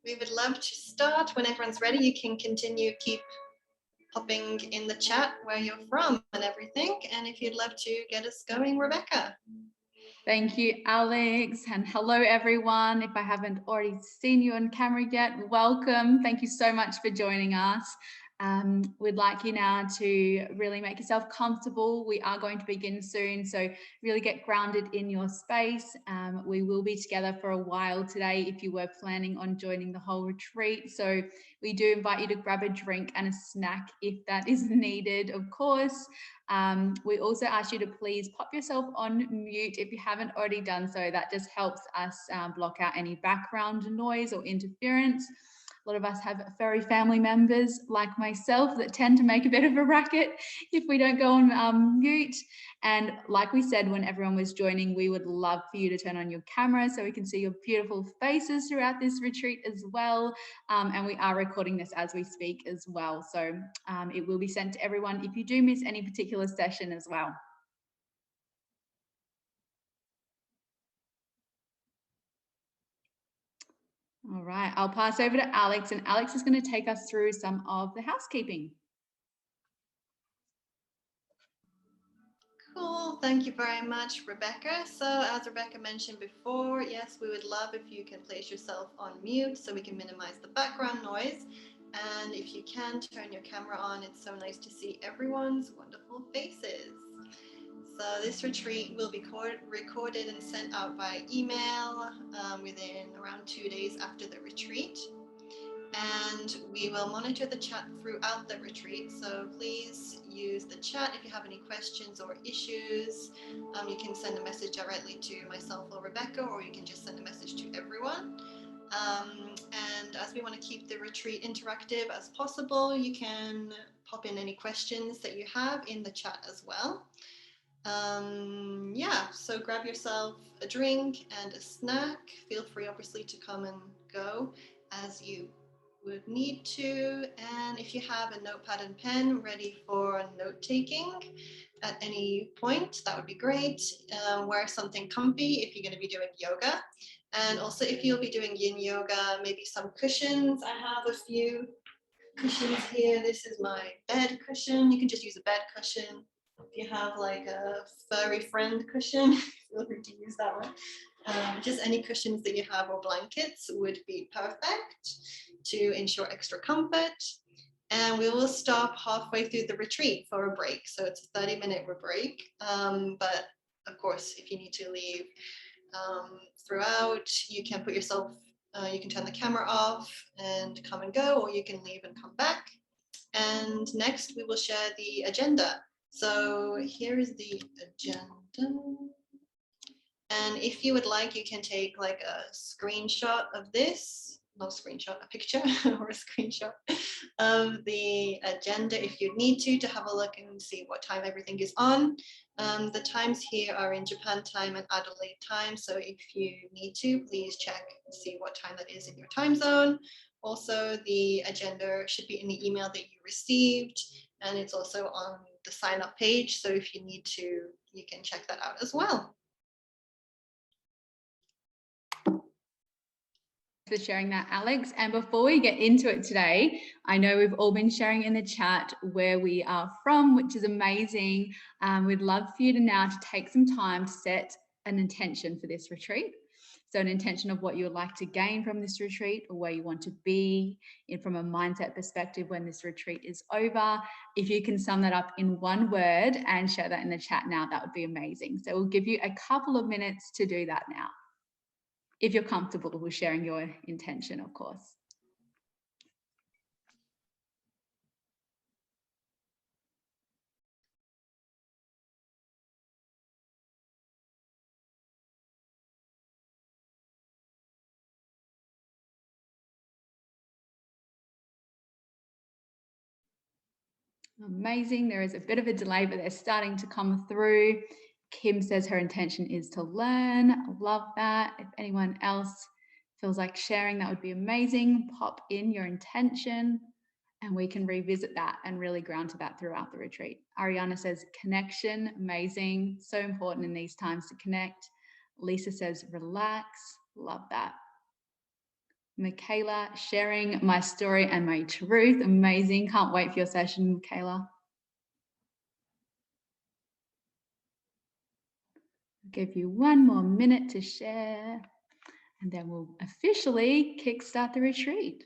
we would love to start. When everyone's ready, you can continue, keep popping in the chat where you're from and everything. And if you'd love to get us going, Rebecca. Thank you, Alex, and hello, everyone. If I haven't already seen you on camera yet, welcome. Thank you so much for joining us. We'd like you now to really make yourself comfortable. We are going to begin soon, so really get grounded in your space. We will be together for a while today if you were planning on joining the whole retreat. So we do invite you to grab a drink and a snack if that is needed, of course. We also ask you to please pop yourself on mute if you haven't already done so. That just helps us block out any background noise or interference. A lot of us have furry family members like myself that tend to make a bit of a racket if we don't go on mute. And like we said, when everyone was joining, we would love for you to turn on your camera so we can see your beautiful faces throughout this retreat as well. And we are recording this as we speak as well. So it will be sent to everyone if you do miss any particular session as well. All right, I'll pass over to Alex, and Alex is going to take us through some of the housekeeping. Cool, thank you very much, Rebecca. So as Rebecca mentioned before, yes, we would love if you can place yourself on mute so we can minimize the background noise. And if you can turn your camera on, it's so nice to see everyone's wonderful faces. So this retreat will be recorded and sent out by email within around 2 days after the retreat. And we will monitor the chat throughout the retreat. So please use the chat if you have any questions or issues. You can send a message directly to myself or Rebecca, or you can just send a message to everyone. And as we want to keep the retreat interactive as possible, you can pop in any questions that you have in the chat as well. Yeah, so grab yourself a drink and a snack. Feel free, obviously, to come and go as you would need to. And if you have a notepad and pen ready for note taking at any point, that would be great. Wear something comfy if you're going to be doing yoga. And also, if you'll be doing yin yoga, maybe some cushions. I have a few cushions here. This is my bed cushion. You can just use a bed cushion. If you have like a furry friend cushion, feel free to use that one. Just any cushions that you have or blankets would be perfect to ensure extra comfort. And we will stop halfway through the retreat for a break. So it's a 30-minute break. But of course, if you need to leave throughout, you can put yourself, you can turn the camera off and come and go, or you can leave and come back. And next we will share the agenda. So here is the agenda. And if you would like, you can take like a screenshot of this, not a screenshot, a picture or a screenshot of the agenda if you need to have a look and see what time everything is on. The times here are in Japan time and Adelaide time. So if you need to, please check and see what time that is in your time zone. Also, the agenda should be in the email that you received, and it's also on the sign up page. So if you need to, you can check that out as well. For sharing that, Alex. And before we get into it today, I know we've all been sharing in the chat where we are from, which is amazing. We'd love for you to now to take some time to set an intention for this retreat. So an intention of what you would like to gain from this retreat, or where you want to be in from a mindset perspective when this retreat is over. If you can sum that up in one word and share that in the chat now, that would be amazing. So we'll give you a couple of minutes to do that now, if you're comfortable with sharing your intention, of course. Amazing. There is a bit of a delay, but they're starting to come through. Kim says her intention is to learn. I love that. If anyone else feels like sharing, that would be amazing. Pop in your intention and we can revisit that and really ground to that throughout the retreat. Ariana says connection, amazing. So important in these times to connect. Lisa says relax. Love that. Michaela, sharing my story and my truth. Amazing. Can't wait for your session, Michaela. I'll give you 1 more minute to share, and then we'll officially kickstart the retreat.